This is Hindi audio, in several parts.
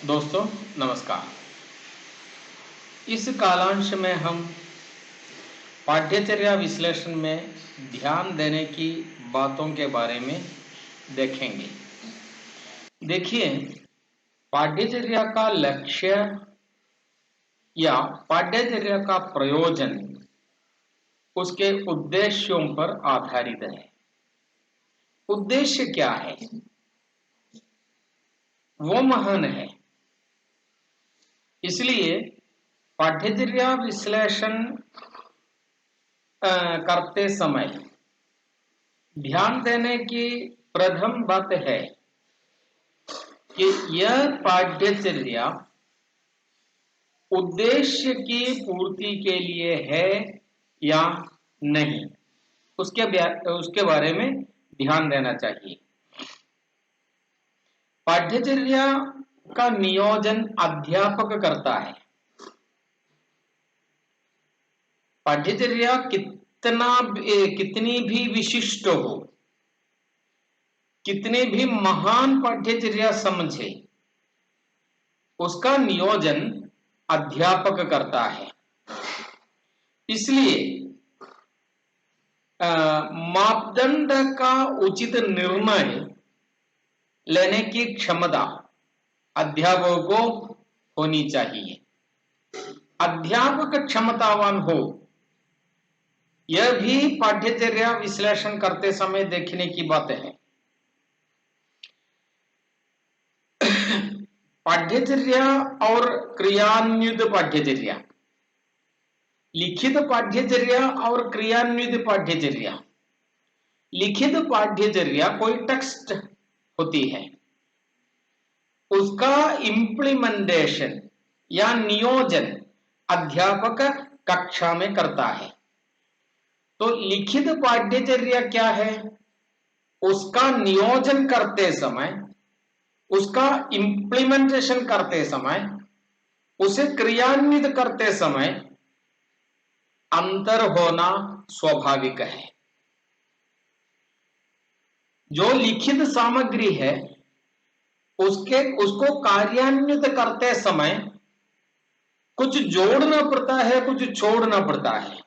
दोस्तों नमस्कार। इस कालांश में हम पाठ्यचर्या विश्लेषण में ध्यान देने की बातों के बारे में देखेंगे। देखिए, पाठ्यचर्या का लक्ष्य या पाठ्यचर्या का प्रयोजन उसके उद्देश्यों पर आधारित है। उद्देश्य क्या है? वो महान है। इसलिए पाठ्यचर्या विश्लेषण करते समय ध्यान देने की प्रथम बात है कि यह पाठ्यचर्या उद्देश्य की पूर्ति के लिए है या नहीं, उसके बारे में ध्यान देना चाहिए। पाठ्यचर्या का नियोजन अध्यापक करता है। पाठ्यचर्या कितनी भी विशिष्ट हो, कितनी भी महान पाठ्यचर्या समझे, उसका नियोजन अध्यापक करता है। इसलिए मापदंड का उचित निर्णय लेने की क्षमता अध्यापक को होनी चाहिए। अध्यापक क्षमतावान हो, यह भी पाठ्यचर्या विश्लेषण करते समय देखने की बात है। पाठ्यचर्या और क्रियान्वित पाठ्यचर्या, लिखित पाठ्यचर्या और क्रियान्वित पाठ्यचर्या। लिखित पाठ्यचर्या कोई टेक्स्ट होती है, उसका इंप्लीमेंटेशन या नियोजन अध्यापक कक्षा में करता है। तो लिखित पाठ्यचर्या क्या है? उसका नियोजन करते समय, उसका इंप्लीमेंटेशन करते समय, उसे क्रियान्वित करते समय अंतर होना स्वाभाविक है। जो लिखित सामग्री है उसको कार्यान्वित करते समय कुछ जोड़ना पड़ता है, कुछ छोड़ना पड़ता है,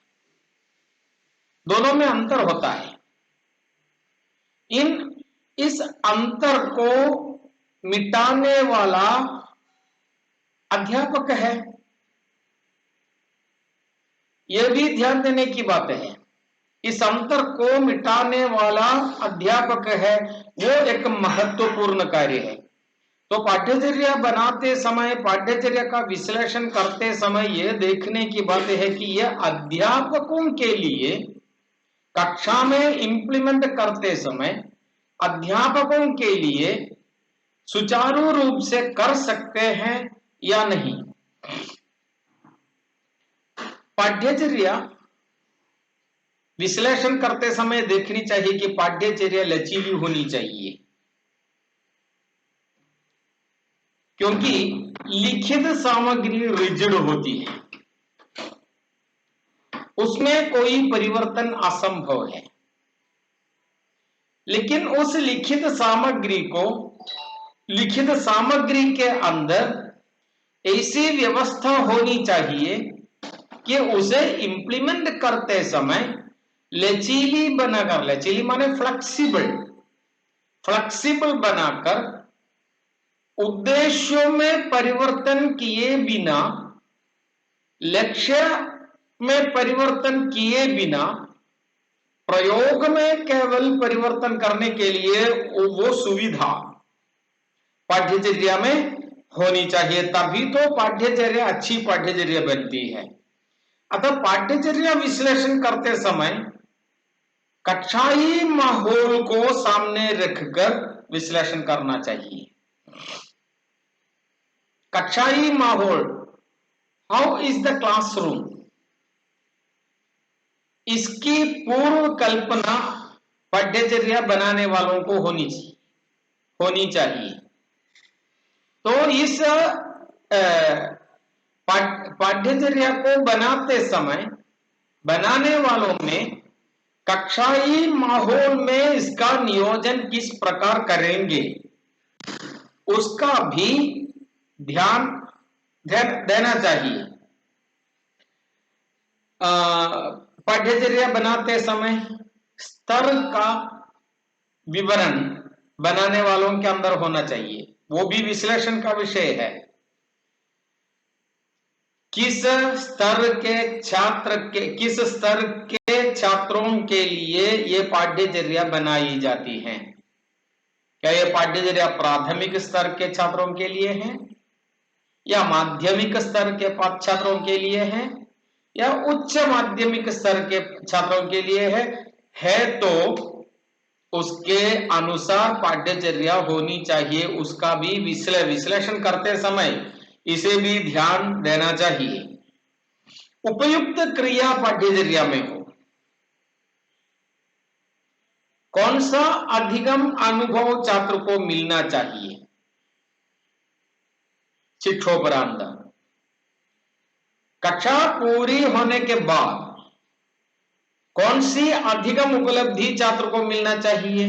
दोनों में अंतर होता है। इस अंतर को मिटाने वाला अध्यापक है। यह भी ध्यान देने की बात है। इस अंतर को मिटाने वाला अध्यापक है, वो एक महत्वपूर्ण कार्य है। तो पाठ्यचर्या बनाते समय, पाठ्यचर्या का विश्लेषण करते समय यह देखने की बात है कि यह अध्यापकों के लिए कक्षा में इंप्लीमेंट करते समय अध्यापकों के लिए सुचारू रूप से कर सकते हैं या नहीं। पाठ्यचर्या विश्लेषण करते समय देखनी चाहिए कि पाठ्यचर्या लचीली होनी चाहिए, क्योंकि लिखित सामग्री रिजिड होती है, उसमें कोई परिवर्तन असंभव है। लेकिन उस लिखित सामग्री के अंदर ऐसी व्यवस्था होनी चाहिए कि उसे इंप्लीमेंट करते समय लचीली बनाकर, लचीली माने फ्लेक्सिबल बनाकर उद्देश्यों में परिवर्तन किए बिना, लक्ष्य में परिवर्तन किए बिना, प्रयोग में केवल परिवर्तन करने के लिए वो सुविधा पाठ्यचर्या में होनी चाहिए, तभी तो पाठ्यचर्या अच्छी पाठ्यचर्या बनती है। अतः पाठ्यचर्या विश्लेषण करते समय कक्षाई माहौल को सामने रखकर विश्लेषण करना चाहिए। कक्षाई माहौल, हाउ इज द क्लासरूम, इसकी पूर्व कल्पना पाठ्यचर्या बनाने वालों को होनी चाहिए। तो इस पाठ्यचर्या को बनाते समय बनाने वालों में कक्षाई माहौल में इसका नियोजन किस प्रकार करेंगे, उसका भी ध्यान देना चाहिए। पाठ्यचर्या बनाते समय स्तर का विवरण बनाने वालों के अंदर होना चाहिए, वो भी विश्लेषण का विषय है। किस स्तर के छात्रों के लिए ये पाठ्यचर्या बनाई जाती है? क्या ये पाठ्यचर्या प्राथमिक स्तर के छात्रों के लिए है, या माध्यमिक स्तर के छात्रों के लिए है, या उच्च माध्यमिक स्तर के छात्रों के लिए है तो उसके अनुसार पाठ्यचर्या होनी चाहिए। उसका भी विश्लेषण करते समय इसे भी ध्यान देना चाहिए। उपयुक्त क्रिया पाठ्यचर्या में हो। कौन सा अधिगम अनुभव छात्र को मिलना चाहिए? शिक्षोपरांत कक्षा पूरी होने के बाद कौन सी अधिगम उपलब्धि छात्र को मिलना चाहिए?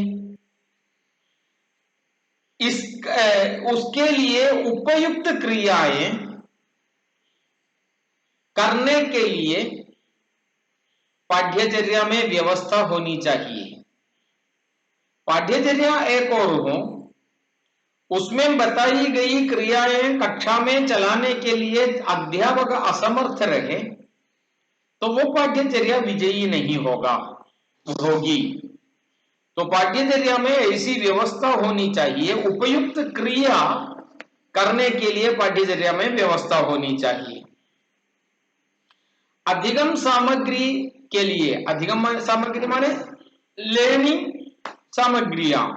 उसके लिए उपयुक्त क्रियाएं करने के लिए पाठ्यचर्या में व्यवस्था होनी चाहिए। पाठ्यचर्या एक और हो, उसमें बताई गई क्रियाएं कक्षा में चलाने के लिए अध्यापक असमर्थ रहे तो वो पाठ्यचर्या विजयी नहीं होगी। तो पाठ्यचर्या में ऐसी व्यवस्था होनी चाहिए, उपयुक्त क्रिया करने के लिए पाठ्यचर्या में व्यवस्था होनी चाहिए। अधिगम सामग्री के लिए, अधिगम सामग्री माने लेनी सामग्रियां,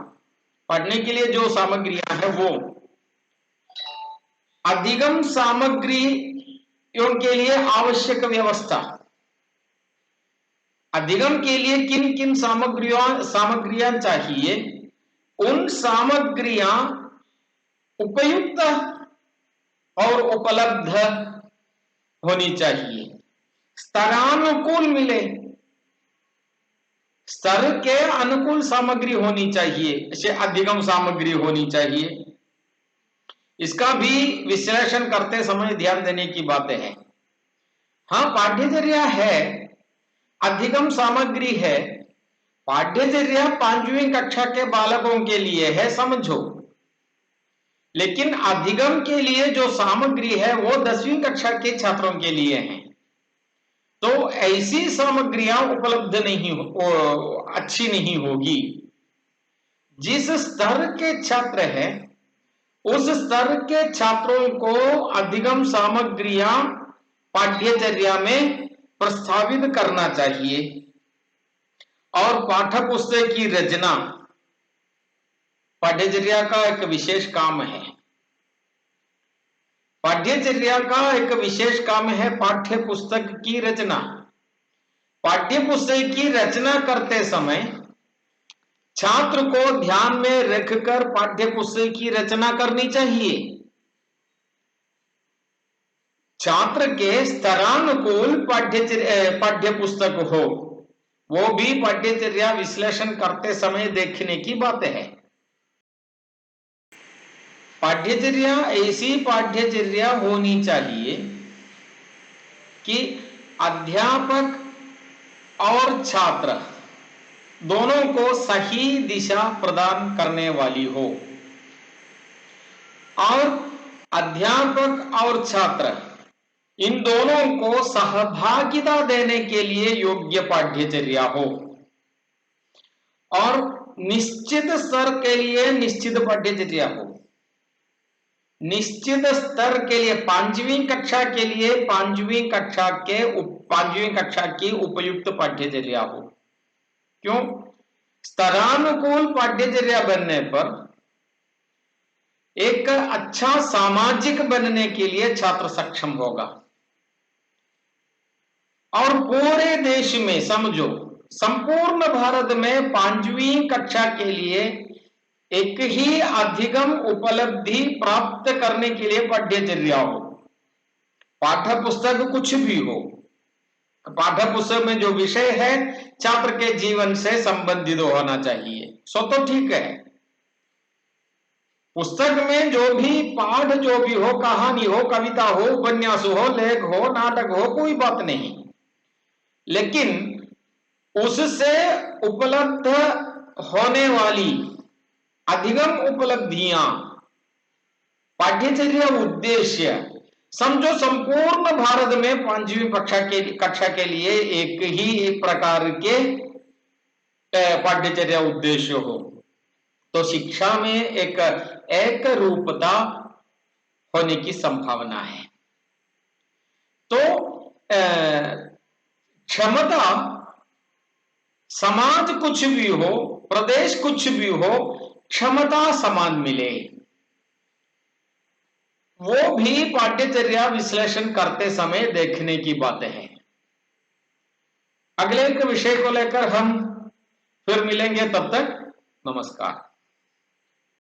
पढ़ने के लिए जो सामग्रियां है वो। अधिगम सामग्रियों के लिए आवश्यक व्यवस्था। अधिगम के लिए किन किन सामग्रियां चाहिए, उन सामग्रियां उपयुक्त और उपलब्ध होनी चाहिए, स्तरानुकूल मिले, स्तर के अनुकूल सामग्री होनी चाहिए, इसे अधिगम सामग्री होनी चाहिए। इसका भी विश्लेषण करते समय ध्यान देने की बातें हैं। हाँ, पाठ्यचर्या है, अधिगम सामग्री है। पाठ्यचर्या 5वीं कक्षा के बालकों के लिए है, समझो, लेकिन अधिगम के लिए जो सामग्री है वो 10वीं कक्षा के छात्रों के लिए है। तो ऐसी सामग्रियां उपलब्ध अच्छी नहीं होगी। जिस स्तर के छात्र हैं उस स्तर के छात्रों को अधिगम सामग्रियां पाठ्यचर्या में प्रस्तावित करना चाहिए। और पाठ्य पुस्तक की रचना पाठ्यचर्या का एक विशेष काम है। पाठ्यचर्या का एक विशेष काम है पाठ्य पुस्तक की रचना। पाठ्य पुस्तक की रचना करते समय छात्र को ध्यान में रखकर पाठ्य पुस्तक की रचना करनी चाहिए। छात्र के स्तरानुकूल पाठ्य पुस्तक हो, वो भी पाठ्यचर्या विश्लेषण करते समय देखने की बात है। पाठ्यचर्या ऐसी पाठ्यचर्या होनी चाहिए कि अध्यापक और छात्र दोनों को सही दिशा प्रदान करने वाली हो, और अध्यापक और छात्र इन दोनों को सहभागिता देने के लिए योग्य पाठ्यचर्या हो, और निश्चित स्तर के लिए निश्चित पाठ्यचर्या हो। निश्चित स्तर के लिए 5वीं कक्षा के लिए 5वीं कक्षा की उपयुक्त पाठ्यचर्या हो। क्यों? स्तरानुकूल पाठ्यचर्या बनने पर एक अच्छा सामाजिक बनने के लिए छात्र सक्षम होगा। और पूरे देश में, समझो, संपूर्ण भारत में 5वीं कक्षा के लिए एक ही अधिगम उपलब्धि प्राप्त करने के लिए पाठ्यचर्या हो। पाठ्य पुस्तक कुछ भी हो, पाठ्य पुस्तक में जो विषय है छात्र के जीवन से संबंधित होना चाहिए, सो तो ठीक है। पुस्तक में जो भी पाठ जो भी हो, कहानी हो, कविता हो, उपन्यास हो, लेख हो, नाटक हो, कोई बात नहीं, लेकिन उससे उपलब्ध होने वाली अधिगम उपलब्धियां, पाठ्यचर्या उद्देश्य, समझो संपूर्ण भारत में 5वीं कक्षा के लिए एक प्रकार के पाठ्यचर्या उद्देश्य हो, तो शिक्षा में एक रूपता होने की संभावना है। तो क्षमता, समाज कुछ भी हो, प्रदेश कुछ भी हो, क्षमता समान मिले, वो भी पाठ्यचर्या विश्लेषण करते समय देखने की बातें हैं। अगले एक विषय को लेकर हम फिर मिलेंगे, तब तक नमस्कार।